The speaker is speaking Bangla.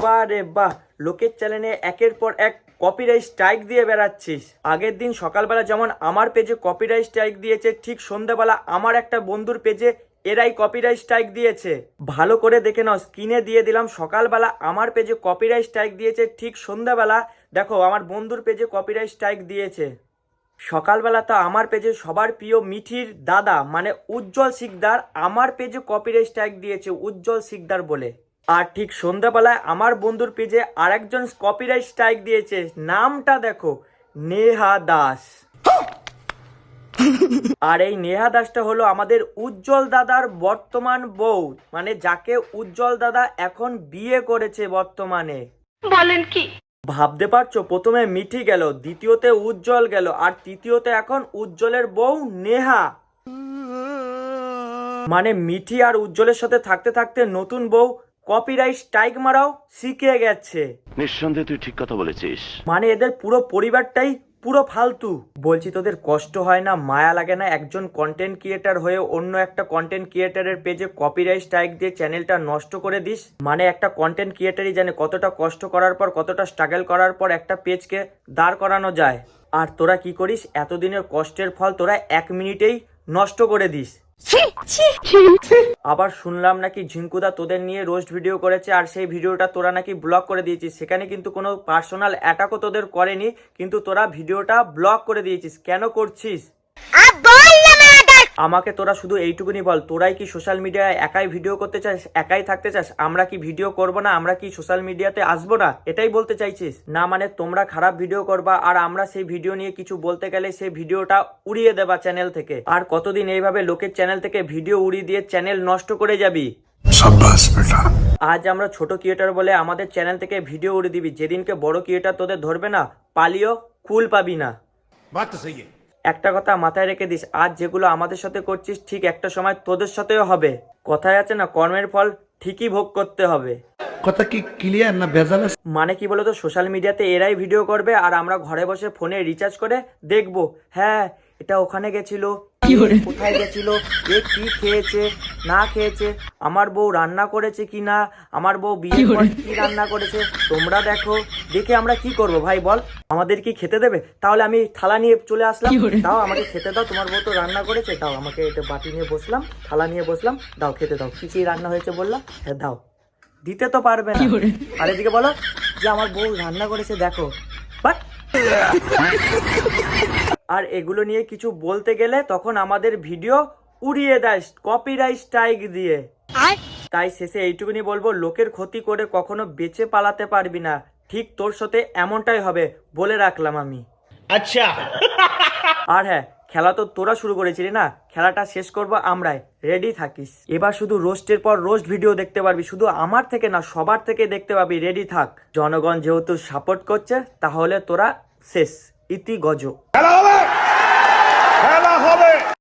বাহ রে বাহ, লোকের চ্যানেলে একের পর এক কপিরাইট স্ট্রাইক দিয়ে বেড়াচ্ছিস। আগের দিন সকালবেলা যেমন আমার পেজে কপিরাইট স্ট্রাইক দিয়েছে, ঠিক সন্ধ্যাবেলা আমার একটা বন্ধুর পেজে এরাই কপিরাইট স্ট্রাইক দিয়েছে। ভালো করে দেখে নাও, স্ক্রিনে দিয়ে দিলাম। সকালবেলা আমার পেজে কপিরাইট স্ট্রাইক দিয়েছে, ঠিক সন্ধ্যাবেলা দেখো আমার বন্ধুর পেজে কপিরাইট স্ট্রাইক দিয়েছে। সকালবেলা তো আমার পেজে সবার প্রিয় মিঠির দাদা মানে উজ্জ্বল শিকদার আমার পেজে কপিরাইট স্ট্রাইক দিয়েছে, উজ্জ্বল শিকদার বলে। আর ঠিক সন্ধ্যাবেলায় আমার বন্ধুর পেজে আরেকজন কপিরাইট স্ট্রাইক দিয়েছে, নামটা দেখো, নেহা দাস। আর এই নেহা দাসটা হলো আমাদের উজ্জ্বল দাদার বর্তমান বউ, মানে যাকে উজ্জ্বল দাদা এখন বিয়ে করেছে বর্তমানে। বলেন কি? ভাবতে পারছো, প্রথমে মিঠি গেল, দ্বিতীয়তে উজ্জ্বল গেল, আর তৃতীয়তে এখন উজ্জ্বলের বউ নেহা। মানে মিঠি আর উজ্জ্বলের সাথে থাকতে থাকতে নতুন বউ কপিরাইট স্ট্রাইক মারাও শিখে গেছে। নিঃসন্দেহে তুই ঠিক কথা বলেছিস। মানে এদের পুরো পরিবারটাই পুরো ফালতু। বলছি তোদের কষ্ট হয় না, মায়া লাগে না একজন কন্টেন্ট ক্রিয়েটার হয়ে অন্য একটা কন্টেন্ট ক্রিয়েটারের পেজে কপিরাইট স্ট্রাইক দিয়ে চ্যানেলটা নষ্ট করে দিস? মানে একটা কন্টেন্ট ক্রিয়েটারই জানে কতটা কষ্ট করার পর, কতটা স্ট্রাগল করার পর একটা পেজকে দাঁড় করানো যায়। আর তোরা কি করিস, এতদিনের কষ্টের ফল তোরা 1 মিনিটেই নষ্ট করে দিস। আবার শুনলাম নাকি ঝিঙ্কুদা তোদের নিয়ে রোস্ট ভিডিও করেছে, আর সেই ভিডিওটা তোরা নাকি ব্লক করে দিয়েছিস। সেখানে কিন্তু কোনো পার্সোনাল অ্যাটাকও তোদের করেনি, কিন্তু তোরা ভিডিওটা ব্লক করে দিয়েছিস। কেন করছিস আমাকে তোরা শুধু এইটুকুনি বল, তোরাই কি সোশ্যাল মিডিয়ায় একাই ভিডিও করতে চাস, একাই থাকতে চাস? আমরা কি ভিডিও করব না, আমরা কি সোশ্যাল মিডিয়াতে আসবো না, এটাই বলতে চাইছিস? না মানে তোমরা খারাপ ভিডিও করবা আর আমরা সেই ভিডিও নিয়ে কিছু বলতে গেলে সেই ভিডিওটা উড়িয়ে দেবা চ্যানেল থেকে। আর কতদিন এইভাবে লোকের চ্যানেল থেকে ভিডিও উড়িয়ে দিয়ে চ্যানেল নষ্ট করে যাবি? আজ আমরা ছোট ক্রিয়েটার বলে আমাদের চ্যানেল থেকে ভিডিও উড়িয়ে দিবি, যেদিনকে বড় ক্রিয়েটার তোদের ধরবে না, পালিও কুল পাবি না। একটা কথা মাথায় রেখে দিস, আজ যেগুলো আমাদের সাথে করছিস ঠিক একটা সময় তোদের সাথেও হবে। কথায় আছে না, কর্মের ফল ঠিকই ভোগ করতে হবে। কথা কি ক্লিয়ার না ভেজাল? মানে কি বলতো, সোশ্যাল মিডিয়াতে এরাই ভিডিও করবে আর আমরা ঘরে বসে ফোনে রিচার্জ করে দেখবো, হ্যাঁ এটা ওখানে গেছিল, কোথায় গেছিল, এ কি খেয়েছে না খেয়েছে, আমার বউ রান্না করেছে কি না, আমার বউ বিয়ের পর কি রান্না করেছে তোমরা দেখো। দেখে আমরা কি করব ভাই বল? আমাদের কি খেতে দেবে? তাহলে আমি থালা নিয়ে চলে আসলাম, দাও আমাকে খেতে দাও, তোমার বউ তো রান্না করেছে, দাও আমাকে এটা বাটি নিয়ে বসলাম, থালা নিয়ে বসলাম, দাও খেতে দাও, কি কি রান্না হয়েছে বললাম, হ্যাঁ দাও। দিতে তো পারবে না। আর এদিকে বলো যে আমার বউ রান্না করেছে দেখো, বাট। আর এগুলো নিয়ে কিছু বলতে গেলে তখন আমাদের ভিডিও উড়িয়ে দেয় কপিরাইট স্ট্রাইক দিয়ে। তাই শেষে এইটুকুনি বলবো, লোকের ক্ষতি করে কখনো বেঁচে পালাতে পারবি না, ঠিক তোর সাথে এমনটাই হবে বলে রাখলাম আমি। আচ্ছা। আর হ্যাঁ, খেলা তো তোরা শুরু করেছিলি না, খেলাটা শেষ করবো আমরাই, রেডি থাকিস। এবার শুধু রোস্টের পর রোস্ট ভিডিও দেখতে পারবি, শুধু আমার থেকে না সবার থেকে দেখতে পাবি, রেডি থাক। জনগণ যেহেতু সাপোর্ট করছে তাহলে তোরা শেষ, ইতি গজ।